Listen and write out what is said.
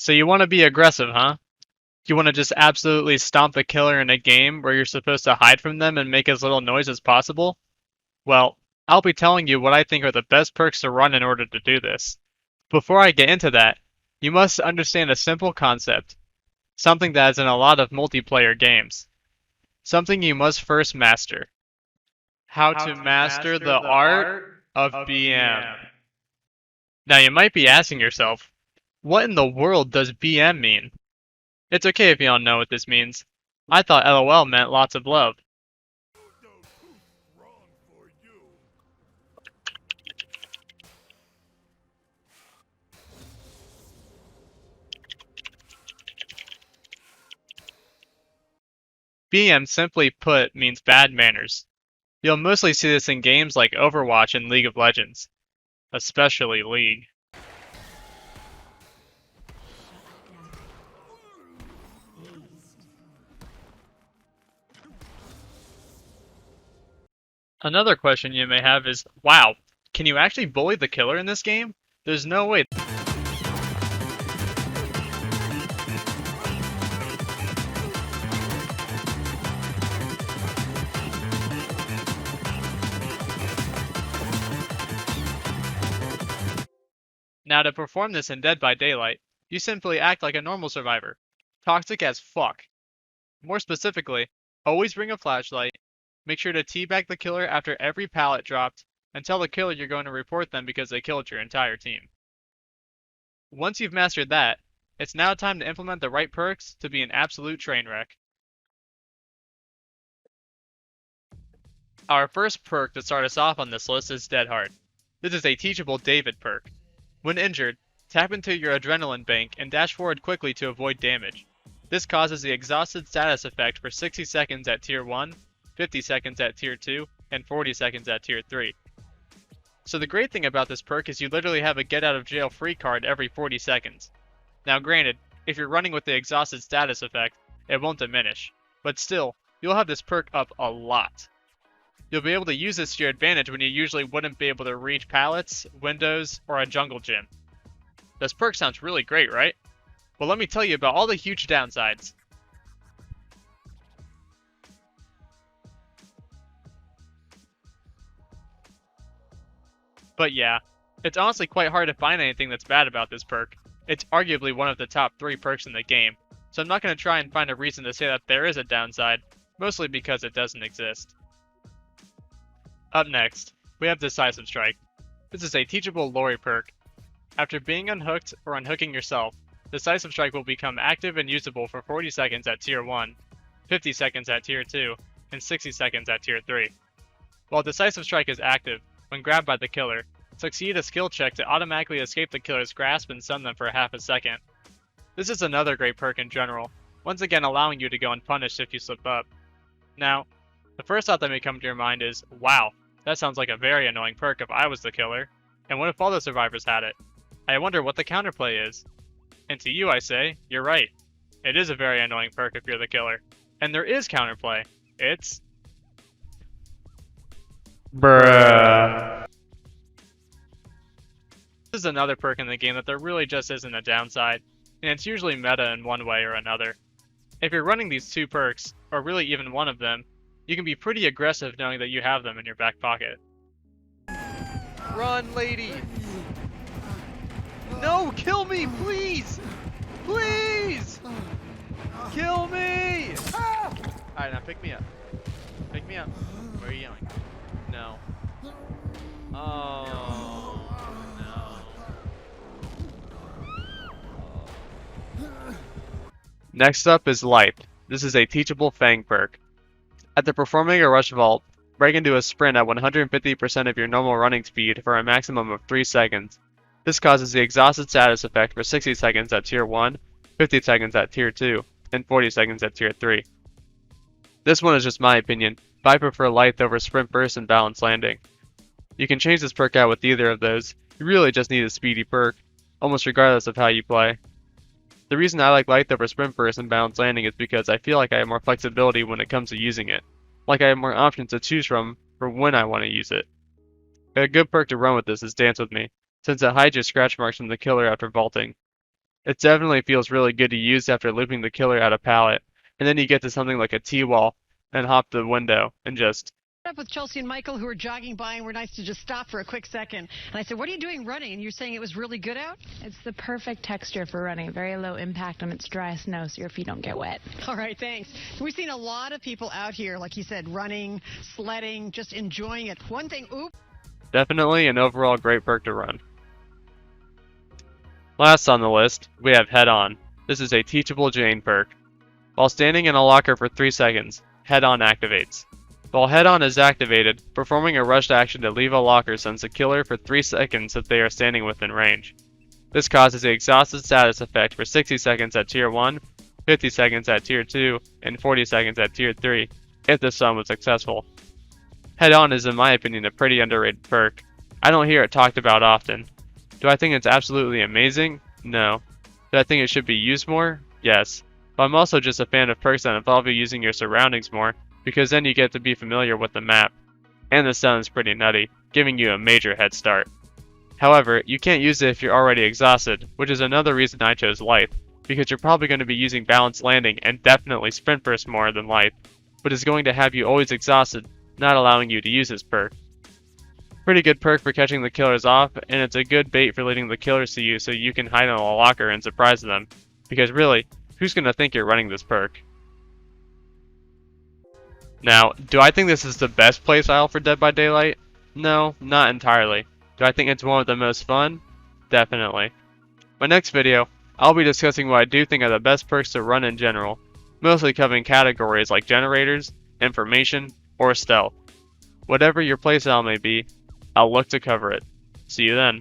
So you want to be aggressive, huh? You want to just absolutely stomp the killer in a game where you're supposed to hide from them and make as little noise as possible? Well, I'll be telling you what I think are the best perks to run in order to do this. Before I get into that, you must understand a simple concept, something that is in a lot of multiplayer games. Something you must first master. How to master the art of BM. Now you might be asking yourself, what in the world does BM mean? It's okay if you don't know what this means. I thought LOL meant lots of love. BM simply put means bad manners. You'll mostly see this in games like Overwatch and League of Legends, especially League. Another question you may have is, wow, can you actually bully the killer in this game? There's no way. Now to perform this in Dead by Daylight, you simply act like a normal survivor. Toxic as fuck. More specifically, always bring a flashlight, make sure to teabag the killer after every pallet dropped, and tell the killer you're going to report them because they killed your entire team. Once you've mastered that, it's now time to implement the right perks to be an absolute train wreck. Our first perk to start us off on this list is Dead Heart. This is a teachable David perk. When injured, tap into your adrenaline bank and dash forward quickly to avoid damage. This causes the exhausted status effect for 60 seconds at Tier 1, 50 seconds at Tier 2, and 40 seconds at Tier 3. So the great thing about this perk is you literally have a get out of jail free card every 40 seconds. Now granted, if you're running with the exhausted status effect, it won't diminish, but still, you'll have this perk up a lot. You'll be able to use this to your advantage when you usually wouldn't be able to reach pallets, windows, or a jungle gym. This perk sounds really great, right? Well, let me tell you about all the huge downsides. But yeah, it's honestly quite hard to find anything that's bad about this perk. It's arguably one of the top 3 perks in the game, so I'm not going to try and find a reason to say that there is a downside, mostly because it doesn't exist. Up next, we have Decisive Strike. This is a teachable Lori perk. After being unhooked or unhooking yourself, Decisive Strike will become active and usable for 40 seconds at Tier 1, 50 seconds at Tier 2, and 60 seconds at Tier 3. While Decisive Strike is active, when grabbed by the killer, succeed a skill check to automatically escape the killer's grasp and stun them for half a second. This is another great perk in general, once again allowing you to go unpunished if you slip up. Now, the first thought that may come to your mind is, wow, that sounds like a very annoying perk if I was the killer, and what if all the survivors had it? I wonder what the counterplay is. And to you I say, you're right. It is a very annoying perk if you're the killer. And there is counterplay. It's... bruh. This is another perk in the game that there really just isn't a downside, and it's usually meta in one way or another. If you're running these 2 perks, or really even one of them, you can be pretty aggressive knowing that you have them in your back pocket. Run, lady! No, kill me, please! Please! Kill me! Alright, now pick me up. Pick me up. Where are you going? No. Oh, no. Next up is Life. This is a teachable Fang perk. After performing a rush vault, break into a sprint at 150% of your normal running speed for a maximum of 3 seconds. This causes the exhausted status effect for 60 seconds at Tier 1, 50 seconds at Tier 2, and 40 seconds at Tier 3. This one is just my opinion, but I prefer Life over Sprint Burst and Balanced Landing. You can change this perk out with either of those, you really just need a speedy perk, almost regardless of how you play. The reason I like Life over Sprint Burst and Balanced Landing is because I feel like I have more flexibility when it comes to using it, like I have more options to choose from for when I want to use it. A good perk to run with this is Dance With Me, since it hides your scratch marks from the killer after vaulting. It definitely feels really good to use after looping the killer out of pallet, and then you get to something like a T-wall and hop the window and just Up with Chelsea and Michael, who were jogging by and were nice to just stop for a quick second. And I said, "What are you doing running?" And you're saying it was really good out? It's the perfect texture for running. Very low impact on its dry snow, so your feet don't get wet. All right, thanks. We've seen a lot of people out here, like you said, running, sledding, just enjoying it. One thing, definitely an overall great perk to run. Last on the list, we have Head On. This is a teachable Jane perk. While standing in a locker for 3 seconds, Head On activates. While Head On is activated, performing a rushed action to leave a locker sends the killer for 3 seconds if they are standing within range. This causes the exhausted status effect for 60 seconds at Tier 1, 50 seconds at Tier 2, and 40 seconds at Tier 3, if the stun was successful. Head On is in my opinion a pretty underrated perk. I don't hear it talked about often. Do I think it's absolutely amazing? No. Do I think it should be used more? Yes. But I'm also just a fan of perks that involve you using your surroundings more, because then you get to be familiar with the map. And the stun is pretty nutty, giving you a major head start. However, you can't use it if you're already exhausted, which is another reason I chose Life, because you're probably going to be using balanced landing and definitely sprint burst more than Life, but it's going to have you always exhausted, not allowing you to use this perk. Pretty good perk for catching the killers off, and it's a good bait for leading the killers to you so you can hide in a locker and surprise them, because really, who's going to think you're running this perk? Now, do I think this is the best playstyle for Dead by Daylight? No, not entirely. Do I think it's one of the most fun? Definitely. My next video, I'll be discussing what I do think are the best perks to run in general, mostly covering categories like generators, information, or stealth. Whatever your playstyle may be, I'll look to cover it. See you then.